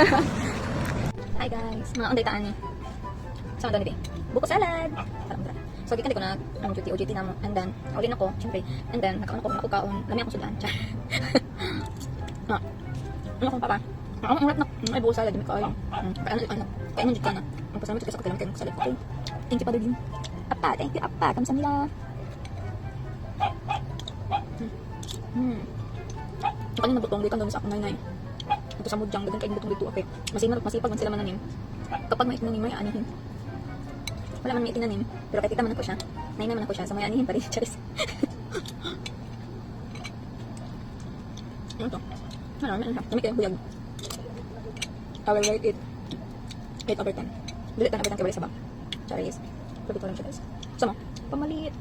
Hi guys, mga unday taan ni. Sama doon ni buko salad. Parang tara. So gikan ko na ang duty OJT na mo and then ulin ako, syempre. And then nakaon ako kaon, lami ako sudan. Ano kung papa? Ang urat na may buko salad mi kayo. Ano? Kaya nung ka na. Ang pasalamat ka sa kailangan kayo salad. Okay. Thank you pa din. Apa, thank you apa. Kamsahamnida. Kanina butong dito doon sa akong nanay. Ito sa mudyang dagan kayo butong dito. Okay. Masipag man sila mananim. Kapag may itinanim may anihin. Wala man may itinanim, pero kahit man ako siya. Nay naman ako siya, sa may anihin pa rin. Charis. Ano to? Ano siya? Namit kayong buyag. I will rate it 8/10. Bilit na nabitan kayo sa bag. Charis. Pwede ko lang siya guys. Sama, pamaliit.